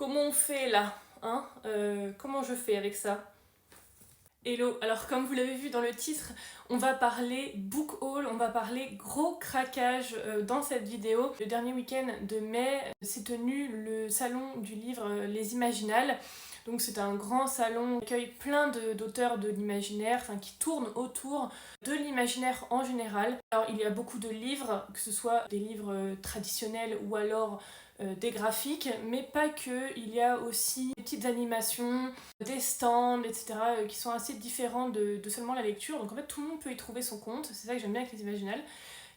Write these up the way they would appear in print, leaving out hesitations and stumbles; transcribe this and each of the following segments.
comment on fait là, hein comment je fais avec ça? Hello, alors comme vous l'avez vu dans le titre, on va parler book haul, on va parler gros craquage dans cette vidéo. Le dernier week-end de mai s'est tenu le salon du livre Les Imaginales. Donc c'est un grand salon qui accueille plein d'auteurs de l'imaginaire, enfin qui tournent autour de l'imaginaire en général. Alors il y a beaucoup de livres, que ce soit des livres traditionnels ou alors des graphiques, mais pas que, il y a aussi des petites animations, des stands, etc. Qui sont assez différents de seulement la lecture, donc en fait tout le monde peut y trouver son compte, c'est ça que j'aime bien avec les Imaginales.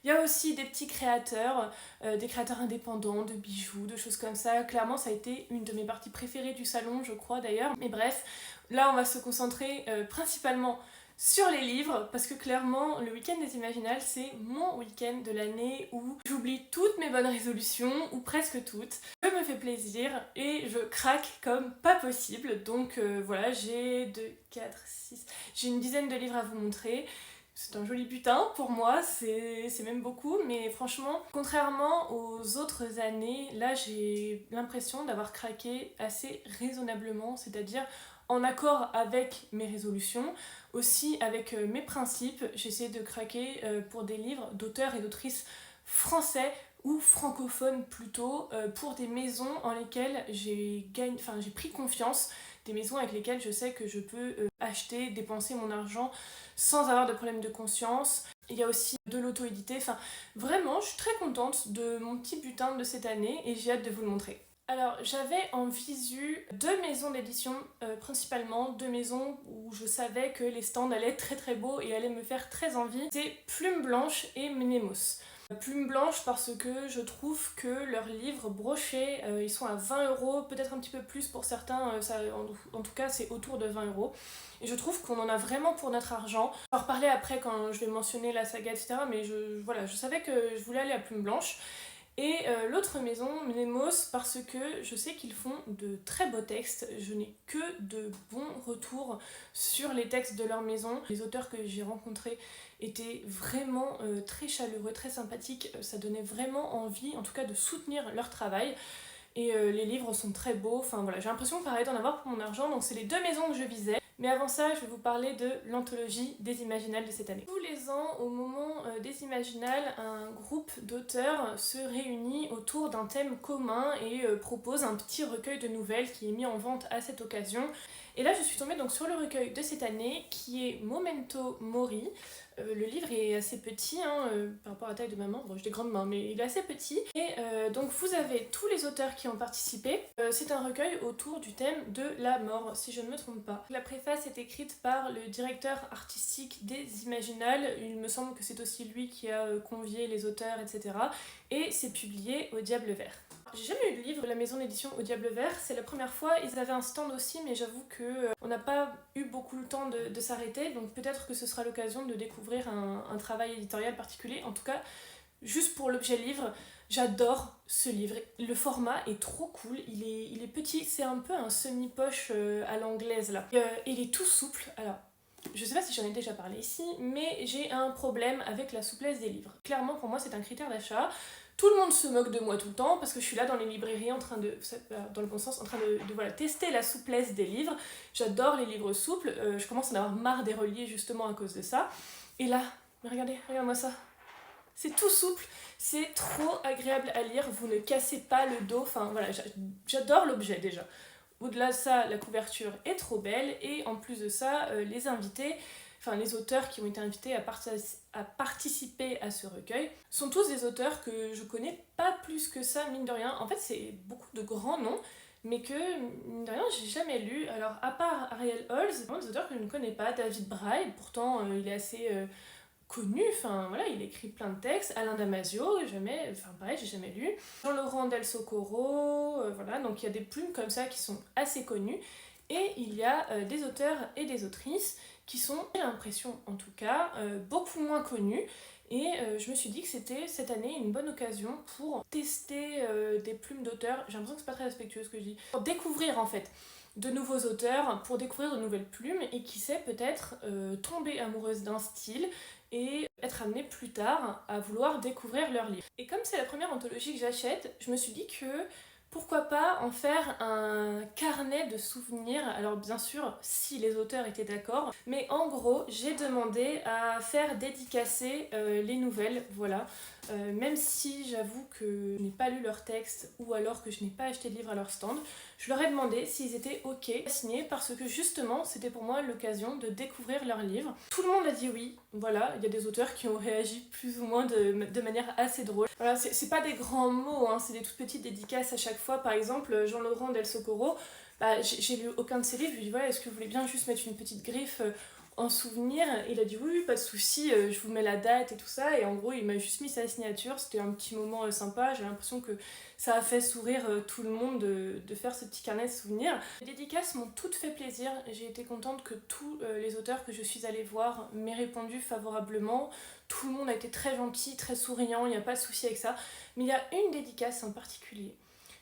Il y a aussi des petits créateurs, des créateurs indépendants, de bijoux, de choses comme ça. Clairement, ça a été une de mes parties préférées du salon, je crois d'ailleurs. Mais bref, là on va se concentrer principalement sur les livres, parce que clairement, le week-end des Imaginales, c'est mon week-end de l'année où j'oublie toutes mes bonnes résolutions, ou presque toutes. Je me fais plaisir et je craque comme pas possible. Donc voilà, j'ai 2, 4, 6... J'ai une dizaine de livres à vous montrer. C'est un joli butin pour moi, c'est même beaucoup, mais franchement, contrairement aux autres années, là j'ai l'impression d'avoir craqué assez raisonnablement, c'est-à-dire en accord avec mes résolutions, aussi avec mes principes. J'essaie de craquer pour des livres d'auteurs et d'autrices français ou francophones plutôt, pour des maisons en lesquelles j'ai pris confiance, des maisons avec lesquelles je sais que je peux acheter, dépenser mon argent sans avoir de problème de conscience. Il y a aussi de l'auto-édité, enfin vraiment je suis très contente de mon petit butin de cette année et j'ai hâte de vous le montrer. Alors j'avais en visu 2 maisons d'édition, principalement 2 maisons où je savais que les stands allaient être très très beaux et allaient me faire très envie. C'est Plume Blanche et Mnemos. Plume Blanche parce que je trouve que leurs livres brochés, ils sont à 20€, peut-être un petit peu plus pour certains, en tout cas c'est autour de 20€. Et je trouve qu'on en a vraiment pour notre argent. On va en reparler après quand je vais mentionner la saga, etc. Mais voilà, je savais que je voulais aller à Plume Blanche. Et l'autre maison, Mnemos, parce que je sais qu'ils font de très beaux textes. Je n'ai que de bons retours sur les textes de leur maison. Les auteurs que j'ai rencontrés étaient vraiment très chaleureux, très sympathiques. Ça donnait vraiment envie, en tout cas, de soutenir leur travail. Et les livres sont très beaux. Enfin voilà, j'ai l'impression pareil d'en avoir pour mon argent. Donc c'est les 2 maisons que je visais. Mais avant ça, je vais vous parler de l'anthologie des Imaginales de cette année. Tous les ans, au moment des Imaginales, un groupe d'auteurs se réunit autour d'un thème commun et propose un petit recueil de nouvelles qui est mis en vente à cette occasion. Et là, je suis tombée donc sur le recueil de cette année qui est Memento Mori. Le livre est assez petit par rapport à la taille de ma main. Bon, j'ai des grandes mains, mais il est assez petit. Et donc vous avez tous les auteurs qui ont participé. C'est un recueil autour du thème de la mort, si je ne me trompe pas. La préface est écrite par le directeur artistique des Imaginales. Il me semble que c'est aussi lui qui a convié les auteurs, etc. Et c'est publié au Diable Vert. J'ai jamais eu de livre de la maison d'édition au Diable Vert, c'est la première fois. Ils avaient un stand aussi, mais j'avoue que on n'a pas eu beaucoup le temps de s'arrêter, donc peut-être que ce sera l'occasion de découvrir un travail éditorial particulier. En tout cas, juste pour l'objet livre, j'adore ce livre. Le format est trop cool, il est petit, c'est un peu un semi-poche à l'anglaise là. Il est tout souple, alors je sais pas si j'en ai déjà parlé ici, mais j'ai un problème avec la souplesse des livres. Clairement, pour moi, c'est un critère d'achat. Tout le monde se moque de moi tout le temps parce que je suis là dans les librairies en train de, dans le bon sens, en train de voilà, tester la souplesse des livres. J'adore les livres souples, je commence à en avoir marre des reliés justement à cause de ça. Et là, mais regardez, regarde-moi ça. C'est tout souple, c'est trop agréable à lire, vous ne cassez pas le dos, enfin voilà, j'adore l'objet déjà. Au-delà de ça, la couverture est trop belle et en plus de ça, les invités, enfin les auteurs qui ont été invités à participer à ce recueil sont tous des auteurs que je connais pas plus que ça, mine de rien. En fait, c'est beaucoup de grands noms, mais que, mine de rien, j'ai jamais lu. Alors, à part Ariel Holz, vraiment des auteurs que je ne connais pas. David Braille, pourtant, il est assez connu, enfin voilà, il écrit plein de textes. Alain Damasio, pareil, j'ai jamais lu. Jean-Laurent Del Socorro, voilà, donc il y a des plumes comme ça qui sont assez connues. Et il y a des auteurs et des autrices qui sont, j'ai l'impression en tout cas, beaucoup moins connus. Et je me suis dit que c'était cette année une bonne occasion pour tester des plumes d'auteurs. J'ai l'impression que c'est pas très respectueux ce que je dis. Pour découvrir en fait de nouveaux auteurs, pour découvrir de nouvelles plumes et qui sait peut-être tomber amoureuse d'un style et être amenée plus tard à vouloir découvrir leurs livres. Et comme c'est la première anthologie que j'achète, je me suis dit que pourquoi pas en faire un carnet de souvenirs, alors bien sûr si les auteurs étaient d'accord, mais en gros j'ai demandé à faire dédicacer les nouvelles, voilà. Même si j'avoue que je n'ai pas lu leur texte ou alors que je n'ai pas acheté de livre à leur stand, je leur ai demandé s'ils étaient ok à signer parce que justement c'était pour moi l'occasion de découvrir leurs livres. Tout le monde a dit oui, voilà, il y a des auteurs qui ont réagi plus ou moins de manière assez drôle. Voilà, c'est pas des grands mots, hein, c'est des toutes petites dédicaces à chaque fois. Par exemple, Jean-Laurent Del Socorro, bah, j'ai lu aucun de ses livres, je lui ai dit voilà, est-ce que vous voulez bien juste mettre une petite griffe en souvenir? Il a dit oui, pas de souci, je vous mets la date et tout ça. Et en gros, il m'a juste mis sa signature. C'était un petit moment sympa. J'ai l'impression que ça a fait sourire tout le monde de faire ce petit carnet de souvenirs. Les dédicaces m'ont toutes fait plaisir. J'ai été contente que tous les auteurs que je suis allée voir m'aient répondu favorablement. Tout le monde a été très gentil, très souriant, il n'y a pas de souci avec ça. Mais il y a une dédicace en particulier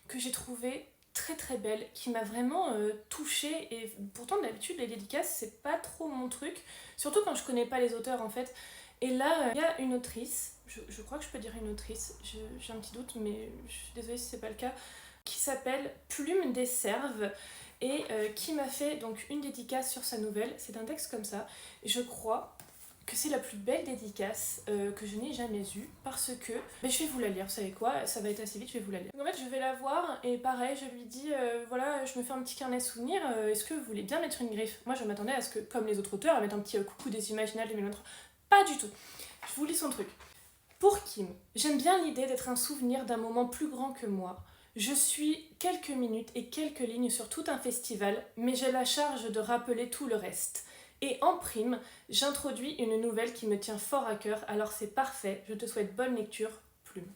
que j'ai trouvée très très belle, qui m'a vraiment touchée, et pourtant d'habitude les dédicaces c'est pas trop mon truc, surtout quand je connais pas les auteurs en fait. Et là il y a une autrice, je crois que je peux dire une autrice, j'ai un petit doute mais je suis désolée si c'est pas le cas, qui s'appelle Plume des Cerves et qui m'a fait donc une dédicace sur sa nouvelle. C'est un texte comme ça, et je crois que c'est la plus belle dédicace que je n'ai jamais eue parce que... Mais je vais vous la lire, vous savez quoi, ça va être assez vite, je vais vous la lire. Donc en fait, je vais la voir et pareil, je lui dis voilà, je me fais un petit carnet de souvenirs, est-ce que vous voulez bien mettre une griffe? Moi, je m'attendais à ce que, comme les autres auteurs, elle mette un petit coucou des Imaginales 2023. Pas du tout. Je vous lis son truc. Pour Kim, j'aime bien l'idée d'être un souvenir d'un moment plus grand que moi. Je suis quelques minutes et quelques lignes sur tout un festival, mais j'ai la charge de rappeler tout le reste. Et en prime, j'introduis une nouvelle qui me tient fort à cœur, alors c'est parfait, je te souhaite bonne lecture, Plume.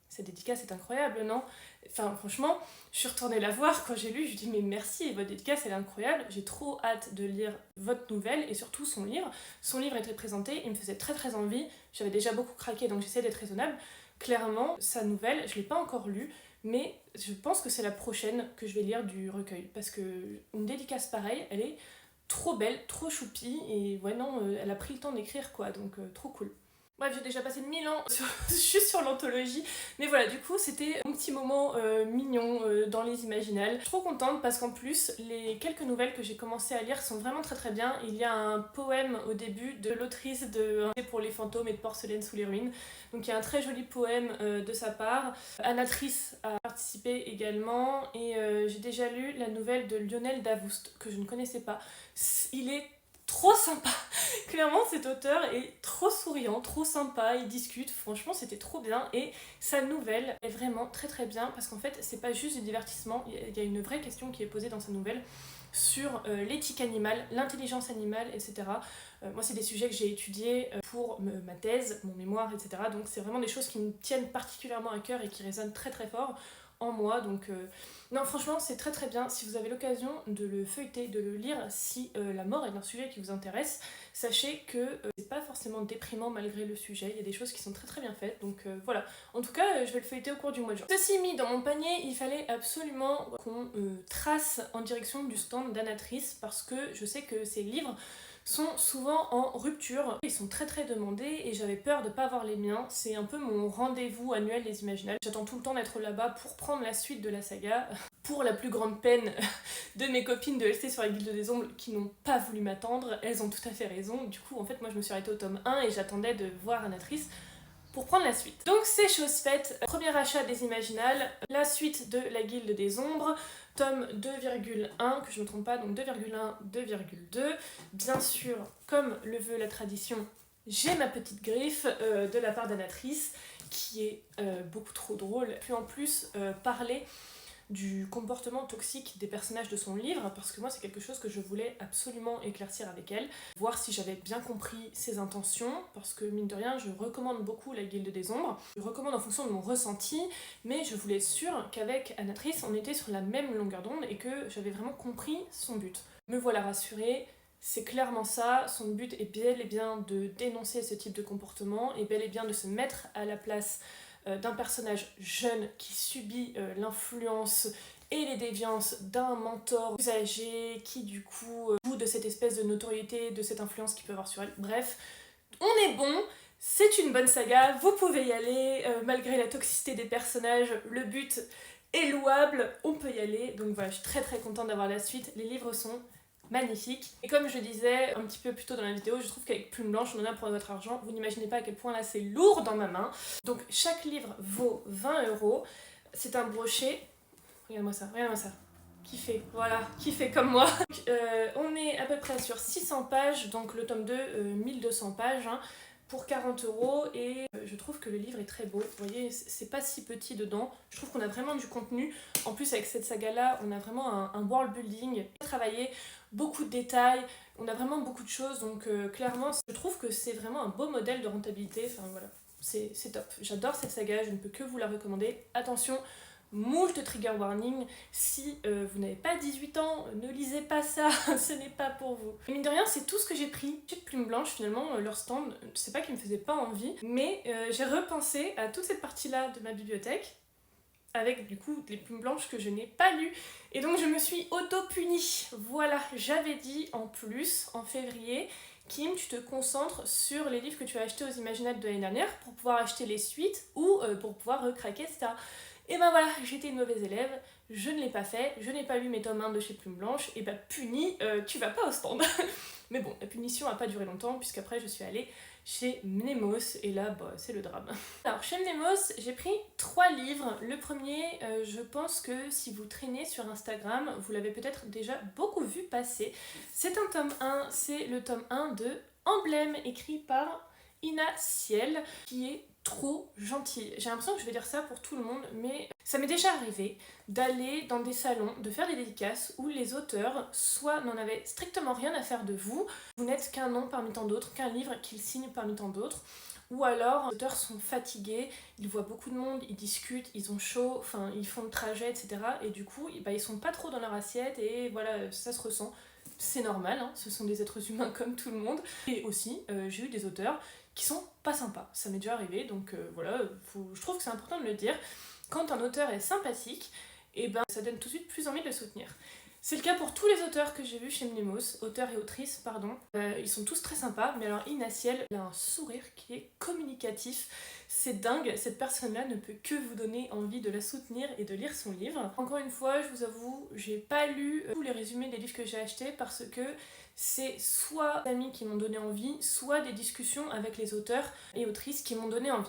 Cette dédicace est incroyable, non? Enfin, franchement, je suis retournée la voir quand j'ai lu, je lui ai dit mais merci, votre dédicace elle est incroyable, j'ai trop hâte de lire votre nouvelle et surtout son livre. Son livre était présenté, il me faisait très très envie, j'avais déjà beaucoup craqué donc j'essaie d'être raisonnable. Clairement, sa nouvelle, je ne l'ai pas encore lue, mais je pense que c'est la prochaine que je vais lire du recueil, parce que une dédicace pareille, elle est trop belle, trop choupie, et ouais non, elle a pris le temps d'écrire quoi, donc trop cool. Bref, j'ai déjà passé 1000 ans juste sur l'anthologie, mais voilà, du coup c'était un petit moment mignon dans les Imaginales. Je suis trop contente parce qu'en plus les quelques nouvelles que j'ai commencé à lire sont vraiment très très bien. Il y a un poème au début de l'autrice de Un thé pour les fantômes et de Porcelaine sous les ruines, donc il y a un très joli poème de sa part. Annatrice a participé également, et j'ai déjà lu la nouvelle de Lionel Davoust que je ne connaissais pas. Il est trop sympa. Clairement, cet auteur est trop souriant, trop sympa, il discute, franchement c'était trop bien, et sa nouvelle est vraiment très très bien parce qu'en fait c'est pas juste du divertissement, il y a une vraie question qui est posée dans sa nouvelle sur l'éthique animale, l'intelligence animale, etc. Moi c'est des sujets que j'ai étudiés pour ma thèse, mon mémoire, etc. Donc c'est vraiment des choses qui me tiennent particulièrement à cœur et qui résonnent très très fort en moi, donc non franchement c'est très très bien. Si vous avez l'occasion de le feuilleter, de le lire, si la mort est un sujet qui vous intéresse, sachez que c'est pas forcément déprimant malgré le sujet, il y a des choses qui sont très très bien faites, donc voilà. En tout cas je vais le feuilleter au cours du mois de juin. Ceci mis dans mon panier, il fallait absolument qu'on trace en direction du stand d'Annatrice parce que je sais que ces livres sont souvent en rupture. Ils sont très très demandés et j'avais peur de pas avoir les miens. C'est un peu mon rendez-vous annuel des Imaginales. J'attends tout le temps d'être là-bas pour prendre la suite de la saga. Pour la plus grande peine de mes copines de LC sur la Guilde des Ombres qui n'ont pas voulu m'attendre, elles ont tout à fait raison. Du coup, en fait, moi je me suis arrêtée au tome 1 et j'attendais de voir Annatrice pour prendre la suite. Donc c'est chose faite, premier achat des Imaginales, la suite de la Guilde des Ombres, tome 2,1, que je ne me trompe pas, donc 2,1, 2,2. Bien sûr, comme le veut la tradition, j'ai ma petite griffe de la part d'Annatrice, qui est beaucoup trop drôle. Puis en plus, parler du comportement toxique des personnages de son livre, parce que moi c'est quelque chose que je voulais absolument éclaircir avec elle, voir si j'avais bien compris ses intentions, parce que mine de rien je recommande beaucoup la Guilde des Ombres, je recommande en fonction de mon ressenti, mais je voulais être sûre qu'avec Annatrice on était sur la même longueur d'onde et que j'avais vraiment compris son but. Me voilà rassurée, c'est clairement ça, son but est bel et bien de dénoncer ce type de comportement, et bel et bien de se mettre à la place d'un personnage jeune qui subit l'influence et les déviances d'un mentor plus âgé qui du coup joue de cette espèce de notoriété, de cette influence qu'il peut avoir sur elle. Bref, on est bon, C'est une bonne saga, vous pouvez y aller, malgré la toxicité des personnages, le but est louable, on peut y aller. Donc voilà, je suis très très contente d'avoir la suite, les livres sont magnifiques. Et comme je disais un petit peu plus tôt dans la vidéo, je trouve qu'avec Plume Blanche, on en a pour votre argent. Vous n'imaginez pas à quel point là c'est lourd dans ma main. Donc chaque livre vaut 20 €. C'est un brochet. Regarde-moi ça, regarde-moi ça. Kiffé, voilà, kiffé comme moi. On est à peu près sur 600 pages, donc le tome 2, 1200 pages, hein, pour 40 € et je trouve que le livre est très beau. Vous voyez, c'est pas si petit dedans. Je trouve qu'on a vraiment du contenu. En plus, avec cette saga-là, on a vraiment un world building travaillé, beaucoup de détails, on a vraiment beaucoup de choses. Donc clairement, je trouve que c'est vraiment un beau modèle de rentabilité. Enfin voilà, c'est top. J'adore cette saga, je ne peux que vous la recommander. Attention, moult trigger warning, si vous n'avez pas 18 ans, ne lisez pas ça, ce n'est pas pour vous. Et mine de rien, c'est tout ce que j'ai pris. Chez Plume Blanche, finalement, leur stand, c'est pas qu'il me faisait pas envie, mais j'ai repensé à toute cette partie-là de ma bibliothèque, avec du coup les Plumes Blanches que je n'ai pas lues. Et donc je me suis auto-punie. Voilà, j'avais dit en plus, en février, Kim, tu te concentres sur les livres que tu as achetés aux Imaginales de l'année dernière pour pouvoir acheter les suites ou pour pouvoir recraquer, etc. Et ben voilà, j'étais une mauvaise élève, je ne l'ai pas fait, je n'ai pas lu mes tomes 1 de chez Plume Blanche, et ben puni, tu vas pas au stand. Mais bon, la punition n'a pas duré longtemps, puisqu'après je suis allée chez Mnemos, et là, bah, c'est le drame. Alors, chez Mnemos, j'ai pris 3 livres. Le premier, je pense que si vous traînez sur Instagram, vous l'avez peut-être déjà beaucoup vu passer. C'est un tome 1, c'est le tome 1 de Emblème, écrit par Ina Ciel, qui est trop gentille. J'ai l'impression que je vais dire ça pour tout le monde, mais ça m'est déjà arrivé d'aller dans des salons, de faire des dédicaces où les auteurs soit n'en avaient strictement rien à faire de vous, vous n'êtes qu'un nom parmi tant d'autres, qu'un livre qu'ils signent parmi tant d'autres, ou alors les auteurs sont fatigués, ils voient beaucoup de monde, ils discutent, ils ont chaud, enfin ils font le trajet, etc. Et du coup, ils sont pas trop dans leur assiette et voilà, ça se ressent. C'est normal, hein, ce sont des êtres humains comme tout le monde. Et aussi, j'ai eu des auteurs qui sont pas sympas. Ça m'est déjà arrivé, donc voilà, je trouve que c'est important de le dire. Quand un auteur est sympathique, et ben ça donne tout de suite plus envie de le soutenir. C'est le cas pour tous les auteurs que j'ai vus chez Mnemos, auteurs et autrices, pardon. Ils sont tous très sympas, mais alors Ina Ciel, elle a un sourire qui est communicatif. C'est dingue, cette personne-là ne peut que vous donner envie de la soutenir et de lire son livre. Encore une fois, je vous avoue, j'ai pas lu tous les résumés des livres que j'ai achetés parce que c'est soit des amis qui m'ont donné envie, soit des discussions avec les auteurs et autrices qui m'ont donné envie.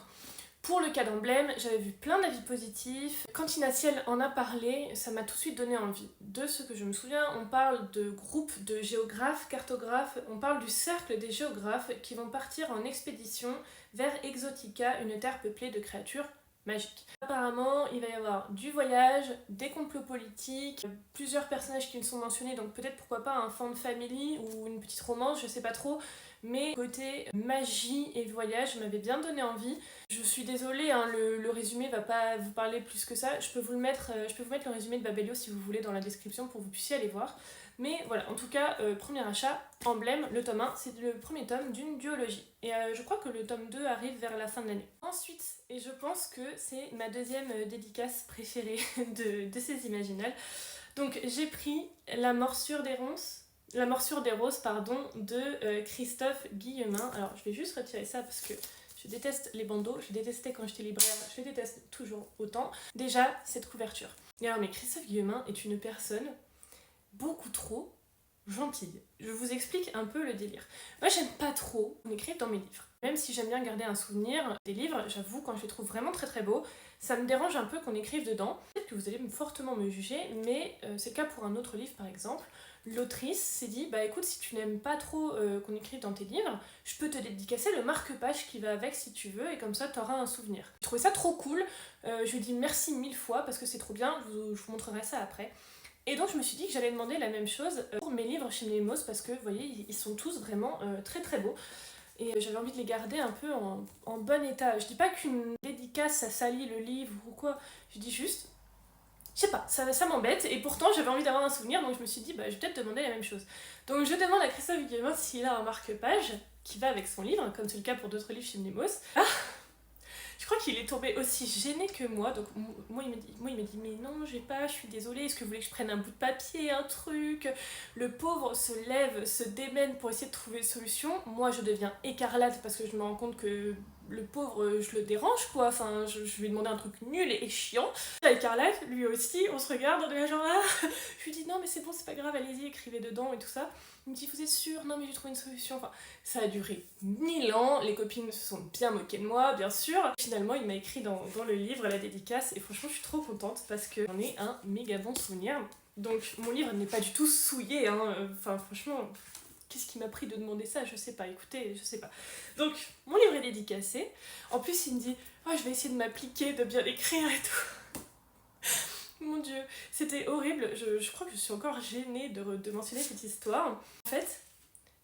Pour le cas d'Emblème, j'avais vu plein d'avis positifs. Quand Ina Ciel en a parlé, ça m'a tout de suite donné envie. De ce que je me souviens, on parle de groupes de géographes, cartographes, on parle du cercle des géographes qui vont partir en expédition vers Exotica, une terre peuplée de créatures magiques. Apparemment, il va y avoir du voyage, des complots politiques, plusieurs personnages qui ne sont mentionnés, donc peut-être pourquoi pas un fan family ou une petite romance, je sais pas trop. Mais côté magie et voyage m'avait bien donné envie. Je suis désolée, hein, le résumé va pas vous parler plus que ça. Je peux vous mettre le résumé de Babelio si vous voulez dans la description pour que vous puissiez aller voir. Mais voilà, en tout cas, premier achat, Emblème, le tome 1, c'est le premier tome d'une duologie. Et je crois que le tome 2 arrive vers la fin de l'année. Ensuite, et je pense que c'est ma deuxième dédicace préférée de ces Imaginales, donc j'ai pris La morsure des ronces. La morsure des roses, pardon, de Christophe Guillemin. Alors, je vais juste retirer ça parce que je déteste les bandeaux. Je détestais quand j'étais libraire. Je les déteste toujours autant. Déjà, cette couverture. Et alors, mais Christophe Guillemin est une personne beaucoup trop gentille. Je vous explique un peu le délire. Moi, j'aime pas trop qu'on écrive dans mes livres. Même si j'aime bien garder un souvenir des livres, j'avoue, quand je les trouve vraiment très très beaux, ça me dérange un peu qu'on écrive dedans. Peut-être que vous allez fortement me juger, mais c'est le cas pour un autre livre par exemple. L'autrice s'est dit, bah écoute, si tu n'aimes pas trop qu'on écrive dans tes livres, je peux te dédicacer le marque-page qui va avec si tu veux, et comme ça t'auras un souvenir. Je trouvais ça trop cool, je lui ai dit merci 1000 fois parce que c'est trop bien, je vous montrerai ça après. Et donc je me suis dit que j'allais demander la même chose pour mes livres chez Mnemos parce que vous voyez, ils sont tous vraiment très très beaux. Et j'avais envie de les garder un peu en bon état. Je dis pas qu'une dédicace ça salit le livre ou quoi, je dis juste, je sais pas, ça m'embête et pourtant j'avais envie d'avoir un souvenir donc je me suis dit bah je vais peut-être demander la même chose. Donc je demande à Christophe Guillemin s'il a un marque-page qui va avec son livre, comme c'est le cas pour d'autres livres chez Mnemos. Ah, Je crois qu'il est tombé aussi gêné que moi, donc moi il m'a dit mais non j'ai pas, je suis désolée, est-ce que vous voulez que je prenne un bout de papier, un truc? Le pauvre se lève, se démène pour essayer de trouver une solution. Moi je deviens écarlate parce que je me rends compte que le pauvre je le dérange quoi, enfin je lui ai demandé un truc nul et chiant. La écarlate, lui aussi, on se regarde, on est là genre ah. Je lui dis non mais c'est bon, c'est pas grave, allez-y, écrivez dedans et tout ça. Il me dit vous êtes sûr? Non mais j'ai trouvé une solution. Enfin, ça a duré 1000 ans, les copines se sont bien moquées de moi, bien sûr. Finalement, il m'a écrit dans le livre la dédicace et franchement, je suis trop contente parce que j'en ai un méga bon souvenir. Donc, mon livre n'est pas du tout souillé, hein. Enfin, franchement, qu'est-ce qui m'a pris de demander ça? Je sais pas, écoutez, je sais pas. Donc, mon livre est dédicacé. En plus, il me dit oh, je vais essayer de m'appliquer, de bien l'écrire et tout. Mon Dieu, c'était horrible. Je crois que je suis encore gênée de mentionner cette histoire. En fait,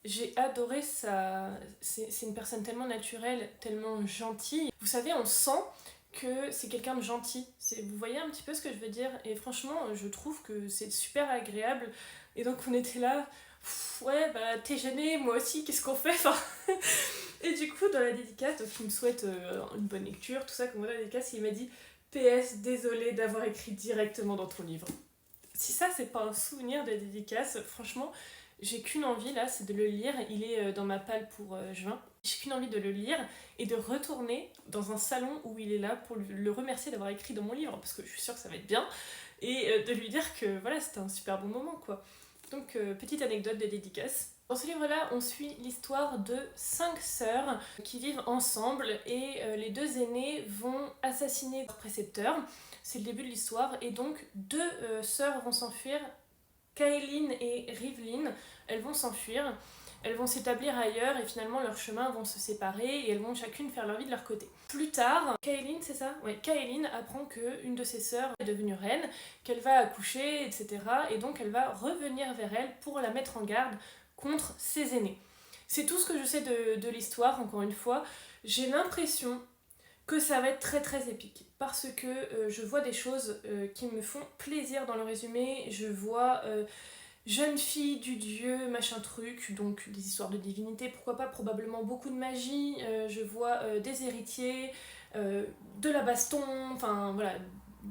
j'ai adoré ça. C'est une personne tellement naturelle, tellement gentille. Vous savez, on sent que c'est quelqu'un de gentil. Vous voyez un petit peu ce que je veux dire? Et franchement, je trouve que c'est super agréable. Et donc, on était là. Ouais, bah t'es gênée, moi aussi, qu'est-ce qu'on fait? Enfin, et du coup, dans la dédicace, donc il me souhaite une bonne lecture, tout ça, comme dans la dédicace, il m'a dit PS, désolé d'avoir écrit directement dans ton livre. Si ça, c'est pas un souvenir de dédicace, franchement, j'ai qu'une envie là, c'est de le lire. Il est dans ma palle pour juin. J'ai qu'une envie de le lire et de retourner dans un salon où il est là pour le remercier d'avoir écrit dans mon livre, parce que je suis sûre que ça va être bien, et de lui dire que voilà, c'était un super bon moment quoi. Donc, petite anecdote de dédicace. Dans ce livre-là, on suit l'histoire de 5 sœurs qui vivent ensemble et les 2 aînées vont assassiner leur précepteur. C'est le début de l'histoire et donc 2 sœurs vont s'enfuir. Kaeline et Rivlin, elles vont s'enfuir. Elles vont s'établir ailleurs et finalement leurs chemins vont se séparer et elles vont chacune faire leur vie de leur côté. Plus tard, Kaeline, c'est ça? Ouais, Kaeline apprend qu'une de ses sœurs est devenue reine, qu'elle va accoucher, etc. Et donc elle va revenir vers elle pour la mettre en garde contre ses aînés. C'est tout ce que je sais de l'histoire, encore une fois. J'ai l'impression que ça va être très très épique parce que je vois des choses qui me font plaisir dans le résumé. Je vois jeune fille du dieu, machin truc, donc des histoires de divinité, pourquoi pas, probablement beaucoup de magie. Je vois des héritiers, de la baston, enfin voilà,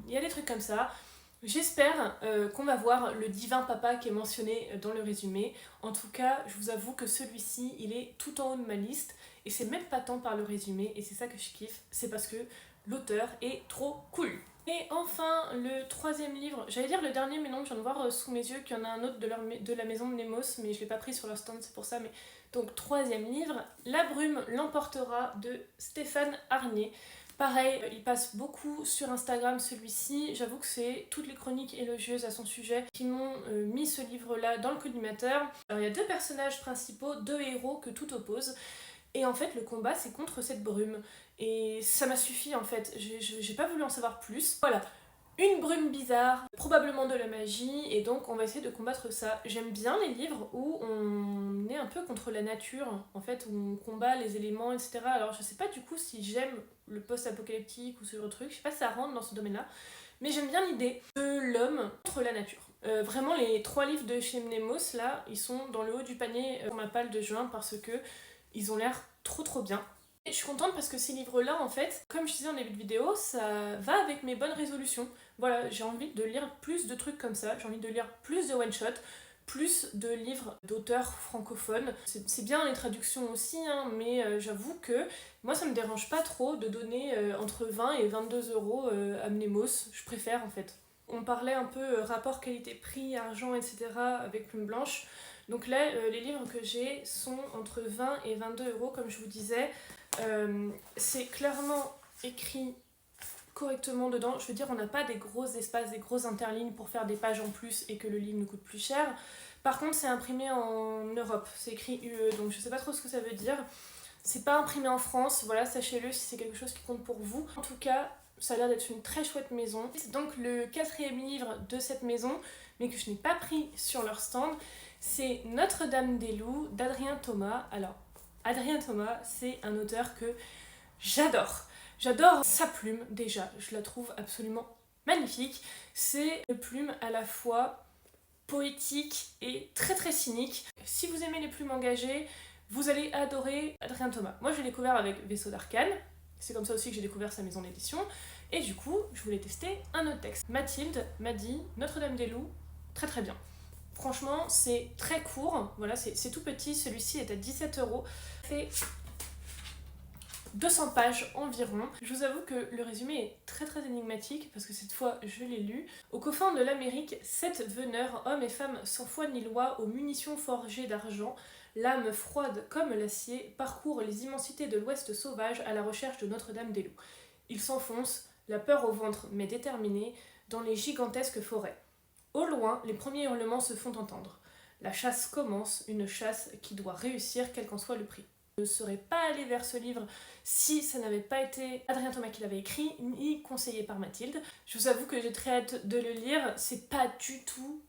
il y a des trucs comme ça. J'espère qu'on va voir le divin papa qui est mentionné dans le résumé. En tout cas, je vous avoue que celui-ci, il est tout en haut de ma liste. Et c'est même pas tant par le résumé, et c'est ça que je kiffe, c'est parce que l'auteur est trop cool. Et enfin, le 3e livre, j'allais dire le dernier, mais non, je viens de voir sous mes yeux qu'il y en a un autre de la maison de Nemos, mais je l'ai pas pris sur leur stand, c'est pour ça. Mais donc, 3e livre, La brume l'emportera de Stéphane Arnier. Pareil, il passe beaucoup sur Instagram celui-ci, j'avoue que c'est toutes les chroniques élogieuses à son sujet qui m'ont mis ce livre-là dans le collimateur. Alors il y a 2 personnages principaux, 2 héros que tout oppose. Et en fait, le combat, c'est contre cette brume. Et ça m'a suffi, en fait. J'ai pas voulu en savoir plus. Voilà. Une brume bizarre, probablement de la magie, et donc on va essayer de combattre ça. J'aime bien les livres où on est un peu contre la nature, en fait, où on combat les éléments, etc. Alors je sais pas du coup si j'aime le post-apocalyptique ou ce genre de truc, je sais pas si ça rentre dans ce domaine-là, mais j'aime bien l'idée de l'homme contre la nature. Vraiment, les 3 livres de chez Mnemos, là, ils sont dans le haut du panier pour ma palle de juin parce que ils ont l'air trop bien. Et je suis contente parce que ces livres-là, en fait, comme je disais en début de vidéo, ça va avec mes bonnes résolutions. Voilà, j'ai envie de lire plus de trucs comme ça, j'ai envie de lire plus de one-shot, plus de livres d'auteurs francophones. C'est bien les traductions aussi, hein, mais j'avoue que moi ça me dérange pas trop de donner entre 20 et 22 euros à Mnemos, je préfère en fait. On parlait un peu rapport qualité-prix, argent, etc. avec Plume Blanche. Donc là, les livres que j'ai sont entre 20 et 22 euros, comme je vous disais. C'est clairement écrit correctement dedans. Je veux dire, on n'a pas des gros espaces, des grosses interlignes pour faire des pages en plus et que le livre nous coûte plus cher. Par contre, c'est imprimé en Europe, c'est écrit UE, donc je sais pas trop ce que ça veut dire. C'est pas imprimé en France, voilà, sachez-le si c'est quelque chose qui compte pour vous. En tout cas, ça a l'air d'être une très chouette maison. C'est donc le 4e livre de cette maison, mais que je n'ai pas pris sur leur stand. C'est Notre-Dame des Loups d'Adrien Thomas. Alors, Adrien Thomas, c'est un auteur que j'adore. J'adore sa plume déjà, je la trouve absolument magnifique. C'est une plume à la fois poétique et très cynique. Si vous aimez les plumes engagées, vous allez adorer Adrien Thomas. Moi je l'ai découvert avec Vaisseau d'Arcane, C'est comme ça aussi que j'ai découvert sa maison d'édition. Et du coup, je voulais tester un autre texte. Mathilde m'a dit Notre-Dame-des-Loups, très très bien. Franchement, c'est très court, voilà, c'est tout petit, celui-ci est à 17€. Fait 200 pages environ. Je vous avoue que le résumé est très très énigmatique parce que cette fois je l'ai lu. Aux confins de l'Amérique, 7 veneurs, hommes et femmes sans foi ni loi, aux munitions forgées d'argent, l'âme froide comme l'acier, parcourent les immensités de l'Ouest sauvage à la recherche de Notre-Dame-des-Loups. Ils s'enfoncent, la peur au ventre mais déterminés, dans les gigantesques forêts. Au loin, les premiers hurlements se font entendre. La chasse commence, une chasse qui doit réussir quel qu'en soit le prix. Je ne serais pas allée vers ce livre si ça n'avait pas été Adrien Thomas qui l'avait écrit, ni conseillé par Mathilde. Je vous avoue que j'ai très hâte de le lire, c'est pas du tout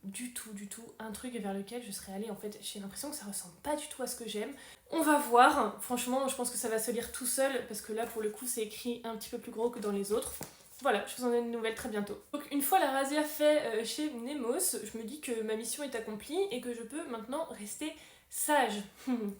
un truc vers lequel je serais allée. En fait, j'ai l'impression que ça ressemble pas du tout à ce que j'aime. On va voir, franchement, je pense que ça va se lire tout seul, parce que là, pour le coup, c'est écrit un petit peu plus gros que dans les autres. Voilà, je vous en donne une nouvelle très bientôt. Donc une fois la razzia fait chez Nemos, je me dis que ma mission est accomplie et que je peux maintenant rester sage.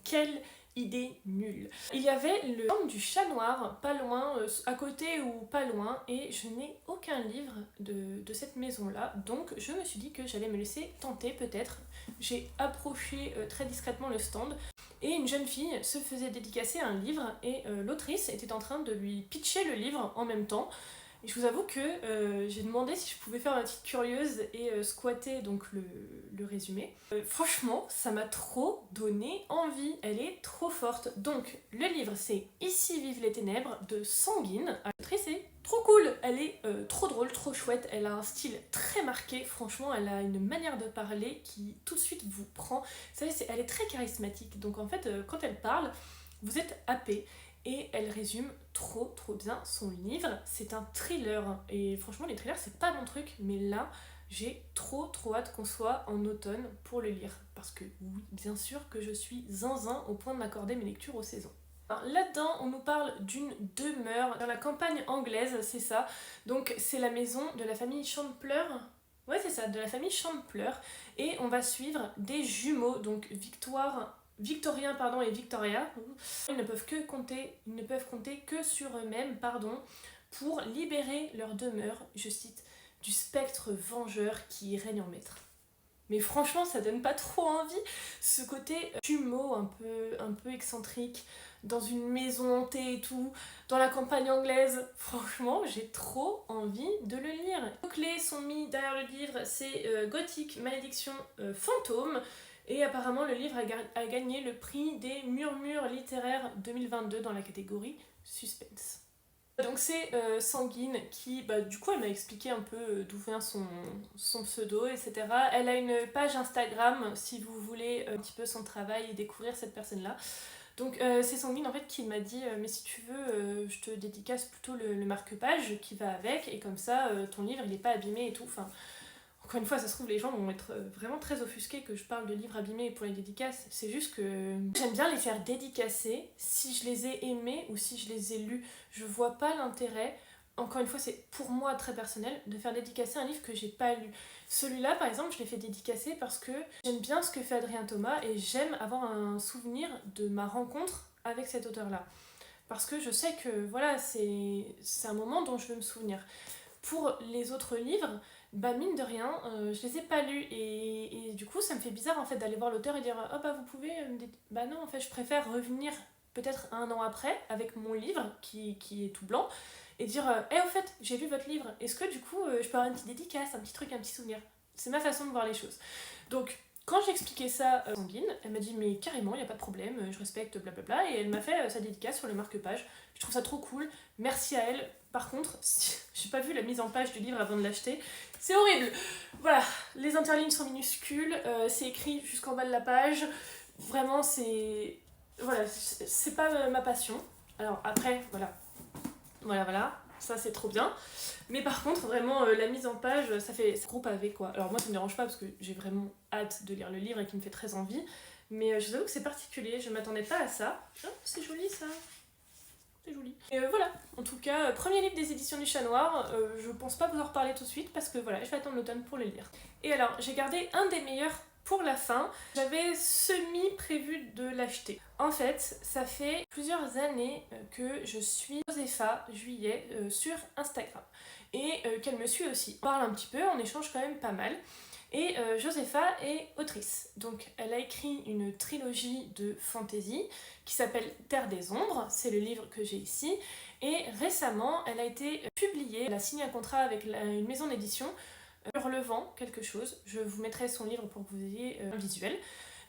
Quelle idée nulle. Il y avait le temple du chat noir, pas loin, à côté ou pas loin, et je n'ai aucun livre de cette maison-là, donc je me suis dit que j'allais me laisser tenter peut-être. J'ai approché très discrètement le stand, et une jeune fille se faisait dédicacer un livre, et l'autrice était en train de lui pitcher le livre en même temps. Et je vous avoue que j'ai demandé si je pouvais faire ma petite curieuse et squatter donc le résumé. Franchement, ça m'a trop donné envie, elle est trop forte. Donc, le livre c'est Ici vivent les ténèbres de Sanguine. L'autrice est trop cool, elle est trop drôle, trop chouette, elle a un style très marqué, franchement, elle a une manière de parler qui tout de suite vous prend. Vous savez, elle est très charismatique, donc en fait, quand elle parle, vous êtes happé. Et elle résume trop bien son livre. C'est un thriller et franchement les thrillers c'est pas mon truc, mais là j'ai trop hâte qu'on soit en automne pour le lire, parce que oui, bien sûr que je suis zinzin au point de m'accorder mes lectures aux saisons. Alors, là-dedans, on nous parle d'une demeure dans la campagne anglaise, c'est ça. Donc c'est la maison de la famille Champler. Ouais, c'est ça, de la famille Champler. Et on va suivre des jumeaux, donc Victorien et Victoria. Ils ne peuvent compter que sur eux-mêmes, pour libérer leur demeure, je cite, du spectre vengeur qui y règne en maître. Mais franchement, ça donne pas trop envie, ce côté jumeau un peu excentrique, dans une maison hantée et tout, dans la campagne anglaise. Franchement, j'ai trop envie de le lire. Les mots-clés sont mis derrière le livre, c'est gothique, malédiction, fantôme. Et apparemment, le livre a gagné le prix des Murmures littéraires 2022 dans la catégorie Suspense. Donc c'est Sanguine qui, du coup, elle m'a expliqué un peu d'où vient son pseudo, etc. Elle a une page Instagram si vous voulez un petit peu son travail et découvrir cette personne-là. Donc c'est Sanguine en fait qui m'a dit mais si tu veux je te dédicace plutôt le marque-page qui va avec, et comme ça ton livre il est pas abîmé et tout. Enfin, encore une fois, ça se trouve, les gens vont être vraiment très offusqués que je parle de livres abîmés pour les dédicaces. C'est juste que j'aime bien les faire dédicacer si je les ai aimés ou si je les ai lus. Je vois pas l'intérêt, encore une fois, c'est pour moi très personnel, de faire dédicacer un livre que j'ai pas lu. Celui-là, par exemple, je l'ai fait dédicacer parce que j'aime bien ce que fait Adrien Thomas et j'aime avoir un souvenir de ma rencontre avec cet auteur-là. Parce que je sais que voilà, c'est un moment dont je veux me souvenir. Pour les autres livres, mine de rien, je les ai pas lus et du coup ça me fait bizarre en fait d'aller voir l'auteur et dire vous pouvez non, en fait je préfère revenir peut-être un an après avec mon livre qui est tout blanc et dire au fait j'ai lu votre livre, est-ce que du coup je peux avoir une petite dédicace, un petit truc, un petit souvenir. C'est ma façon de voir les choses. Donc quand j'ai expliqué ça à Sanguine, elle m'a dit mais carrément, il n'y a pas de problème, je respecte blablabla, et elle m'a fait sa dédicace sur le marque-page. Je trouve ça trop cool, merci à elle. Par contre, j'ai pas vu la mise en page du livre avant de l'acheter, c'est horrible. Voilà, les interlignes sont minuscules, c'est écrit jusqu'en bas de la page, vraiment c'est... Voilà, c'est pas ma passion. Alors après, voilà, ça c'est trop bien. Mais par contre, vraiment, la mise en page, ça fait gros pavé quoi. Alors moi ça me dérange pas parce que j'ai vraiment hâte de lire le livre et qui me fait très envie. Mais je vous avoue que c'est particulier, je m'attendais pas à ça. Oh, c'est joli ça. C'est joli. Et voilà, en tout cas, premier livre des éditions du Chat Noir, je pense pas vous en reparler tout de suite parce que voilà, je vais attendre l'automne pour le lire. Et alors, j'ai gardé un des meilleurs pour la fin, j'avais semi-prévu de l'acheter. En fait, ça fait plusieurs années que je suis Josepha Juillet sur Instagram et qu'elle me suit aussi. On parle un petit peu, on échange quand même pas mal. Et Josepha est autrice, donc elle a écrit une trilogie de fantasy qui s'appelle Terre des Ombres, c'est le livre que j'ai ici, et récemment elle a été publiée, elle a signé un contrat avec une maison d'édition, Hurlevent quelque chose, je vous mettrai son livre pour que vous ayez un visuel.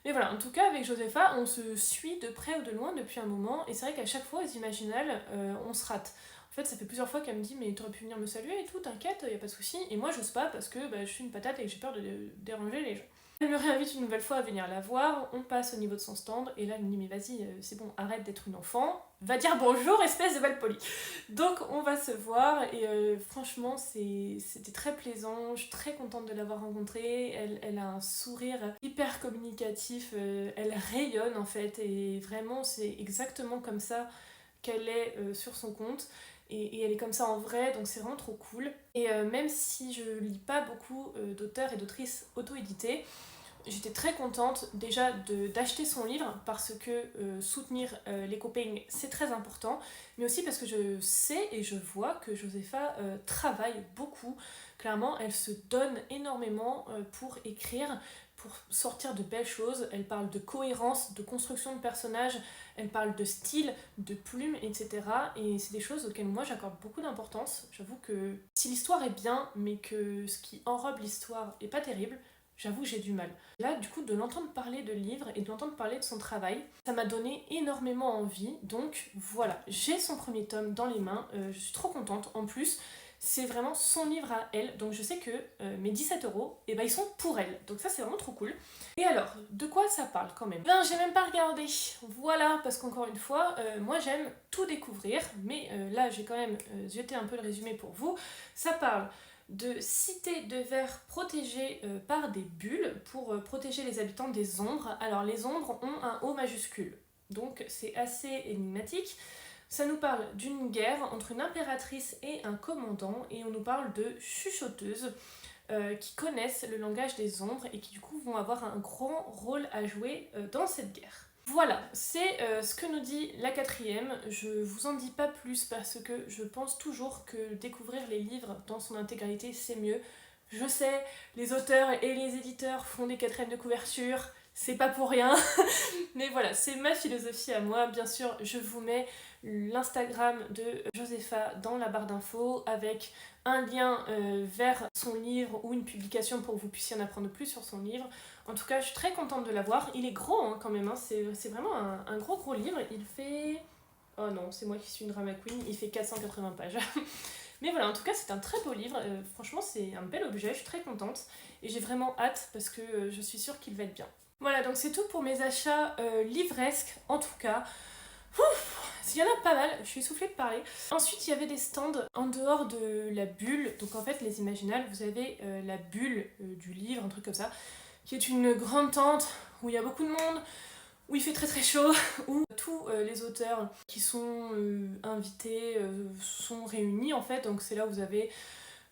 Mais voilà, en tout cas avec Josepha, on se suit de près ou de loin depuis un moment, et c'est vrai qu'à chaque fois aux Imaginales, on se rate. En fait, ça fait plusieurs fois qu'elle me dit mais t'aurais pu venir me saluer et tout, t'inquiète, y a pas de souci. Et moi, j'ose pas parce que je suis une patate et que j'ai peur de déranger les gens. Elle me réinvite une nouvelle fois à venir la voir, on passe au niveau de son stand, et là elle me dit mais vas-y, c'est bon, arrête d'être une enfant, va dire bonjour, espèce de malpoli. Donc on va se voir, et franchement c'était très plaisant, je suis très contente de l'avoir rencontrée, elle a un sourire hyper communicatif, elle rayonne en fait, et vraiment c'est exactement comme ça qu'elle est sur son compte. Et elle est comme ça en vrai, donc c'est vraiment trop cool. Et même si je lis pas beaucoup d'auteurs et d'autrices auto-édités, j'étais très contente déjà d'acheter son livre parce que soutenir les copains c'est très important, mais aussi parce que je sais et je vois que Josepha travaille beaucoup. Clairement, elle se donne énormément pour écrire, pour sortir de belles choses. Elle parle de cohérence, de construction de personnages, elle parle de style, de plumes, etc. Et c'est des choses auxquelles moi j'accorde beaucoup d'importance. J'avoue que si l'histoire est bien, mais que ce qui enrobe l'histoire est pas terrible, j'avoue j'ai du mal. Là, du coup, de l'entendre parler de livres et de l'entendre parler de son travail, ça m'a donné énormément envie. Donc voilà, j'ai son premier tome dans les mains, je suis trop contente. En plus, c'est vraiment son livre à elle, donc je sais que mes 17 €, eh ben, ils sont pour elle. Donc ça, c'est vraiment trop cool. Et alors, de quoi ça parle quand même? Ben, j'ai même pas regardé. Voilà, parce qu'encore une fois, moi j'aime tout découvrir, mais là, j'ai quand même jeté un peu le résumé pour vous. Ça parle de cités de verre protégées par des bulles pour protéger les habitants des ombres. Alors les ombres ont un O majuscule, donc c'est assez énigmatique. Ça nous parle d'une guerre entre une impératrice et un commandant, et on nous parle de chuchoteuses qui connaissent le langage des ombres et qui du coup vont avoir un grand rôle à jouer dans cette guerre. Voilà, c'est ce que nous dit la 4e. Je vous en dis pas plus parce que je pense toujours que découvrir les livres dans son intégralité c'est mieux. Je sais, les auteurs et les éditeurs font des 4e de couverture, c'est pas pour rien. Mais voilà, c'est ma philosophie à moi. Bien sûr, je vous mets l'Instagram de Josepha dans la barre d'infos avec un lien vers son livre ou une publication pour que vous puissiez en apprendre plus sur son livre. En tout cas, je suis très contente de l'avoir. Il est gros hein, quand même, hein. C'est vraiment un gros livre. Il fait... Oh non, c'est moi qui suis une drama queen. Il fait 480 pages. Mais voilà, en tout cas, c'est un très beau livre. Franchement, c'est un bel objet. Je suis très contente. Et j'ai vraiment hâte parce que je suis sûre qu'il va être bien. Voilà, donc c'est tout pour mes achats livresques, en tout cas. Il y en a pas mal, je suis essoufflée de parler. Ensuite, il y avait des stands en dehors de la bulle. Donc en fait, les Imaginales, vous avez la bulle du livre, un truc comme ça, qui est une grande tente où il y a beaucoup de monde, où il fait très très chaud, où tous les auteurs qui sont invités sont réunis en fait. Donc c'est là où vous avez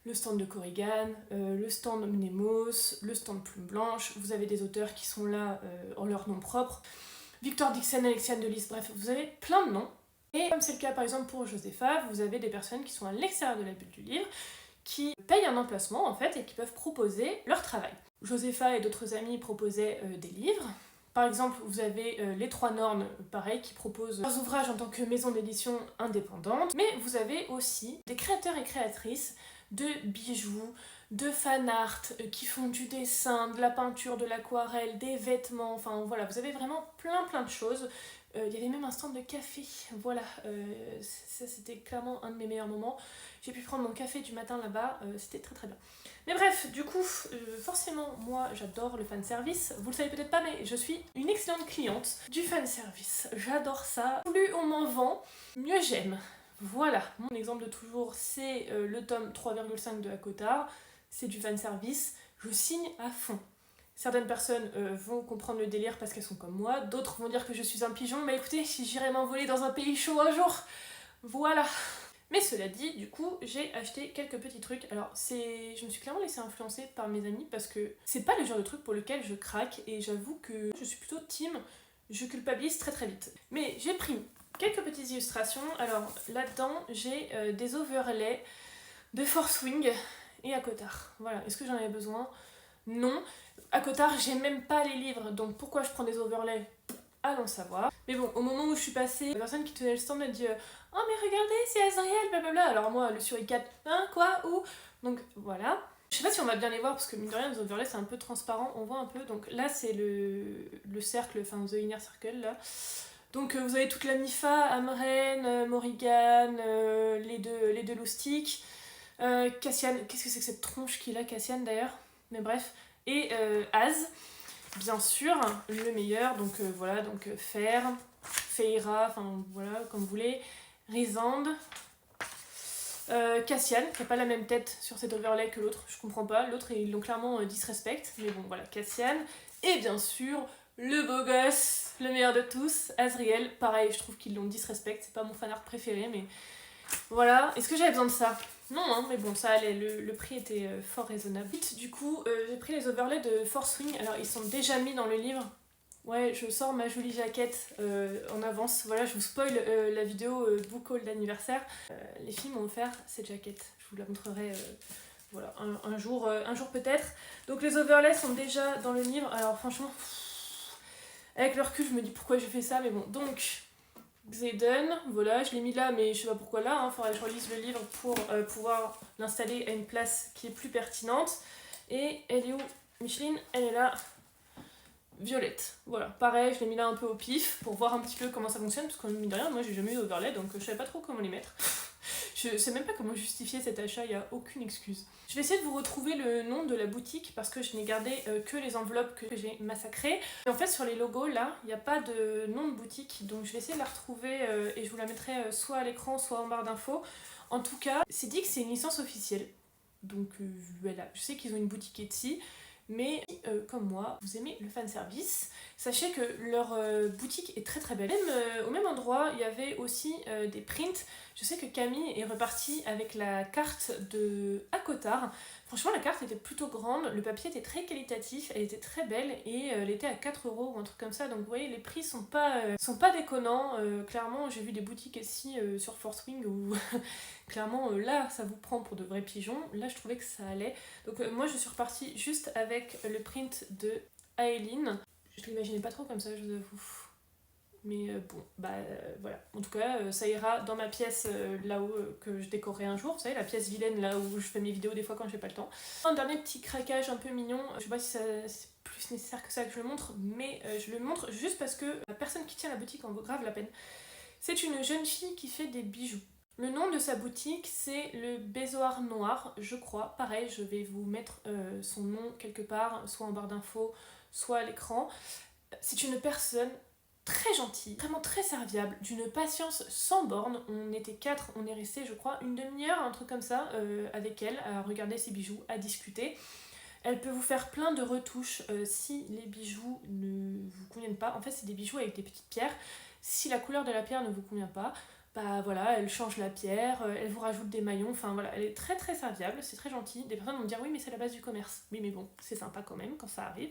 le stand de Corrigan, le stand Mnemos, le stand Plume Blanche. Vous avez des auteurs qui sont là en leur nom propre. Victor Dixon, Alexiane Delis, bref, vous avez plein de noms. Et comme c'est le cas par exemple pour Josepha, vous avez des personnes qui sont à l'extérieur de la bulle du livre, qui payent un emplacement en fait et qui peuvent proposer leur travail. Josepha et d'autres amis proposaient des livres. Par exemple, vous avez les 3 Nornes, pareil, qui proposent leurs ouvrages en tant que maison d'édition indépendante. Mais vous avez aussi des créateurs et créatrices de bijoux, de fan art, qui font du dessin, de la peinture, de l'aquarelle, des vêtements, enfin voilà, vous avez vraiment plein de choses. Il y avait même un stand de café, voilà, ça c'était clairement un de mes meilleurs moments. J'ai pu prendre mon café du matin là-bas, c'était très bien. Mais bref, du coup, forcément, moi j'adore le fanservice. Vous le savez peut-être pas, mais je suis une excellente cliente du fanservice. J'adore ça. Plus on m'en vend, mieux j'aime. Voilà, mon exemple de toujours, c'est le tome 3,5 de Hakotar. C'est du fanservice, je signe à fond. Certaines personnes vont comprendre le délire parce qu'elles sont comme moi, d'autres vont dire que je suis un pigeon, mais écoutez, si j'irais m'envoler dans un pays chaud un jour, voilà. Mais cela dit, du coup, j'ai acheté quelques petits trucs. Alors, je me suis clairement laissée influencer par mes amis parce que c'est pas le genre de truc pour lequel je craque et j'avoue que je suis plutôt team, je culpabilise très très vite. Mais j'ai pris quelques petites illustrations. Alors, là-dedans, j'ai des overlays de Force Wing et Akottar. Voilà, est-ce que j'en avais besoin? Non. Akottar, j'ai même pas les livres, donc pourquoi je prends des overlays? Allons savoir. Mais bon, au moment où je suis passée, la personne qui tenait le stand m'a dit oh mais regardez, c'est Azriel, blablabla. Alors moi, le suricate, hein, quoi, où? Donc voilà. Je sais pas si on va bien les voir parce que mine de rien, les overlays c'est un peu transparent, on voit un peu. Donc là, c'est le cercle, enfin The Inner Circle là. Donc vous avez toute la Mifa, Amren, Morrigan, les deux loustiques. Cassian, qu'est-ce que c'est que cette tronche qu'il a, Cassian d'ailleurs? Mais bref. Et Az. Bien sûr, le meilleur, donc voilà, donc Fer, Feira, enfin voilà, comme vous voulez, Rysand, Cassian, qui n'a pas la même tête sur cet overlay que l'autre, je comprends pas, l'autre ils l'ont clairement disrespect, mais bon voilà, Cassian, et bien sûr, le beau gosse, le meilleur de tous, Azriel, pareil, je trouve qu'ils l'ont disrespect, c'est pas mon fanart préféré, mais voilà, est-ce que j'avais besoin de ça? Non, hein, mais bon, ça allait, le prix était fort raisonnable. Du coup, j'ai pris les overlays de Force Wing, alors ils sont déjà mis dans le livre. Ouais, je sors ma jolie jaquette en avance. Voilà, je vous spoil la vidéo book haul d'anniversaire. Les filles m'ont offert cette jaquette, je vous la montrerai voilà, un jour peut-être. Donc les overlays sont déjà dans le livre, alors franchement, avec le recul, je me dis pourquoi j'ai fait ça, mais bon, donc... Xaden, voilà, je l'ai mis là, mais je sais pas pourquoi là, hein, faudrait que je relise le livre pour pouvoir l'installer à une place qui est plus pertinente. Et elle est où, Micheline? Elle est là, Violette. Voilà, pareil, je l'ai mis là un peu au pif pour voir un petit peu comment ça fonctionne, parce que mine de rien, moi j'ai jamais eu d'overlay, donc je savais pas trop comment les mettre. Je sais même pas comment justifier cet achat, il n'y a aucune excuse. Je vais essayer de vous retrouver le nom de la boutique parce que je n'ai gardé que les enveloppes que j'ai massacrées. Et en fait sur les logos là, il n'y a pas de nom de boutique, donc je vais essayer de la retrouver et je vous la mettrai soit à l'écran, soit en barre d'infos. En tout cas, c'est dit que c'est une licence officielle. Donc voilà, je sais qu'ils ont une boutique Etsy. Mais comme moi, vous aimez le fanservice, sachez que leur boutique est très très belle. Même, au même endroit, il y avait aussi des prints. Je sais que Camille est repartie avec la carte de Akottar. Franchement, la carte était plutôt grande, le papier était très qualitatif, elle était très belle et elle était à 4 € ou un truc comme ça. Donc vous voyez, les prix sont pas déconnants. Clairement, j'ai vu des boutiques ici sur Force Wing où clairement là, ça vous prend pour de vrais pigeons. Là, je trouvais que ça allait. Donc moi, je suis repartie juste avec le print de Aeline. Je l'imaginais pas trop comme ça, je vous avoue. Mais bon, voilà. En tout cas, ça ira dans ma pièce là-haut que je décorerai un jour. Vous savez, la pièce vilaine là où je fais mes vidéos des fois quand j'ai pas le temps. Un dernier petit craquage un peu mignon. Je sais pas si c'est plus nécessaire que ça que je le montre, mais je le montre juste parce que la personne qui tient la boutique en vaut grave la peine. C'est une jeune fille qui fait des bijoux. Le nom de sa boutique, c'est le Baisoir Noir, je crois. Pareil, je vais vous mettre son nom quelque part, soit en barre d'infos, soit à l'écran. C'est une personne très gentille, vraiment très serviable, d'une patience sans borne. On était 4, on est resté je crois une demi-heure, un truc comme ça, avec elle, à regarder ses bijoux, à discuter. Elle peut vous faire plein de retouches si les bijoux ne vous conviennent pas. En fait, c'est des bijoux avec des petites pierres. Si la couleur de la pierre ne vous convient pas, bah voilà, elle change la pierre, elle vous rajoute des maillons, enfin voilà, elle est très très serviable, c'est très gentil. Des personnes vont me dire oui mais c'est la base du commerce. Oui mais bon, c'est sympa quand même quand ça arrive.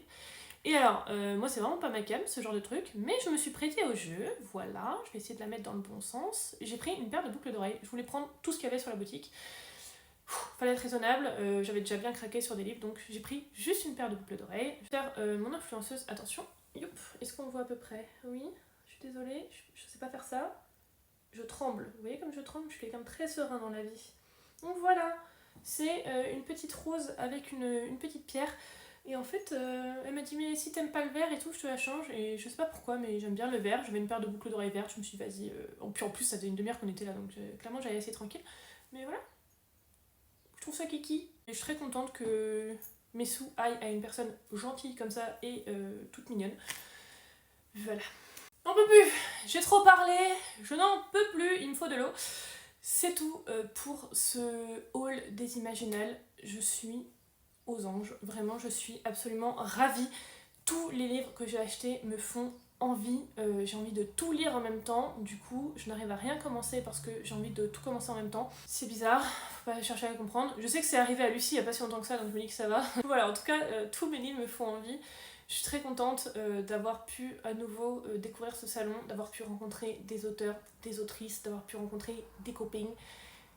Et alors, moi c'est vraiment pas ma cam ce genre de truc, mais je me suis prêtée au jeu, voilà, je vais essayer de la mettre dans le bon sens. J'ai pris une paire de boucles d'oreilles, je voulais prendre tout ce qu'il y avait sur la boutique. Fallait être raisonnable, j'avais déjà bien craqué sur des livres, donc j'ai pris juste une paire de boucles d'oreilles. Je vais faire mon influenceuse, attention, youp, est-ce qu'on voit à peu près? Oui, je suis désolée, je sais pas faire ça. Je tremble, vous voyez comme je tremble, je suis quelqu'un de très serein dans la vie. Donc voilà, c'est une petite rose avec une petite pierre. Et en fait, elle m'a dit mais si t'aimes pas le vert et tout, je te la change. Et je sais pas pourquoi, mais j'aime bien le vert. J'avais une paire de boucles d'oreilles vertes, je me suis dit vas-y. Puis en plus, ça faisait une demi-heure qu'on était là, donc clairement j'allais assez tranquille. Mais voilà, je trouve ça kiki. Et je suis très contente que mes sous aillent à une personne gentille comme ça et toute mignonne. Voilà. J'en peux plus, j'ai trop parlé, je n'en peux plus, il me faut de l'eau. C'est tout pour ce haul des Imaginales. Je suis aux anges, vraiment je suis absolument ravie. Tous les livres que j'ai achetés me font envie, j'ai envie de tout lire en même temps, du coup je n'arrive à rien commencer parce que j'ai envie de tout commencer en même temps. C'est bizarre, faut pas chercher à comprendre. Je sais que c'est arrivé à Lucie il y a pas si longtemps que ça, donc je me dis que ça va. Voilà, en tout cas, tous mes livres me font envie. Je suis très contente d'avoir pu à nouveau découvrir ce salon, d'avoir pu rencontrer des auteurs, des autrices, d'avoir pu rencontrer des copines.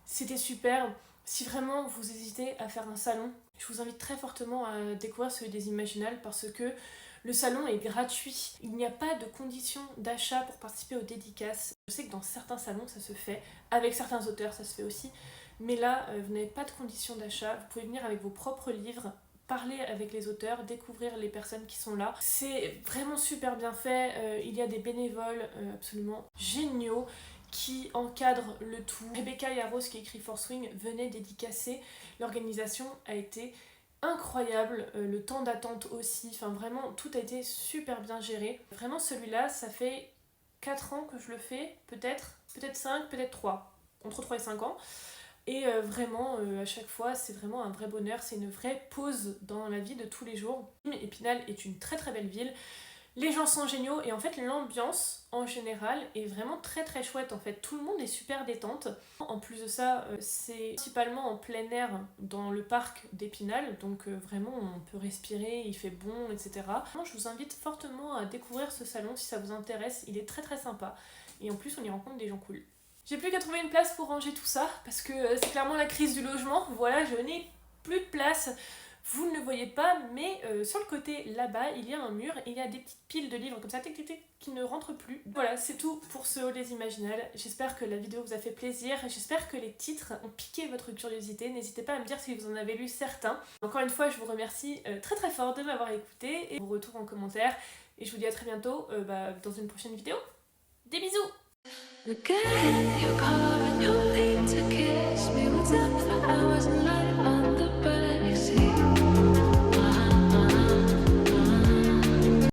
C'était super. Si vraiment vous hésitez à faire un salon, je vous invite très fortement à découvrir celui des Imaginales parce que le salon est gratuit. Il n'y a pas de conditions d'achat pour participer aux dédicaces. Je sais que dans certains salons ça se fait, avec certains auteurs ça se fait aussi, mais là vous n'avez pas de conditions d'achat. Vous pouvez venir avec vos propres livres, parler avec les auteurs, découvrir les personnes qui sont là. C'est vraiment super bien fait, il y a des bénévoles absolument géniaux qui encadrent le tout. Rebecca Yaros qui écrit Force Wing venait dédicacer. L'organisation a été incroyable, le temps d'attente aussi, enfin vraiment tout a été super bien géré. Vraiment celui-là, ça fait 4 ans que je le fais, peut-être 5, peut-être 3, entre 3 et 5 ans. Et vraiment, à chaque fois, c'est vraiment un vrai bonheur, c'est une vraie pause dans la vie de tous les jours. Épinal est une très très belle ville, les gens sont géniaux et en fait l'ambiance en général est vraiment très très chouette en fait. Tout le monde est super détente. En plus de ça, c'est principalement en plein air dans le parc d'Épinal, donc vraiment on peut respirer, il fait bon, etc. Moi, je vous invite fortement à découvrir ce salon si ça vous intéresse, il est très très sympa et en plus on y rencontre des gens cool. J'ai plus qu'à trouver une place pour ranger tout ça parce que c'est clairement la crise du logement. Voilà, je n'ai plus de place. Vous ne le voyez pas, mais sur le côté là-bas, il y a un mur et il y a des petites piles de livres comme ça qui ne rentrent plus. Voilà, c'est tout pour ce haul des Imaginales. J'espère que la vidéo vous a fait plaisir. J'espère que les titres ont piqué votre curiosité. N'hésitez pas à me dire si vous en avez lu certains. Encore une fois, je vous remercie très très fort de m'avoir écouté et vos retours en commentaire. Et je vous dis à très bientôt dans une prochaine vidéo. Des bisous!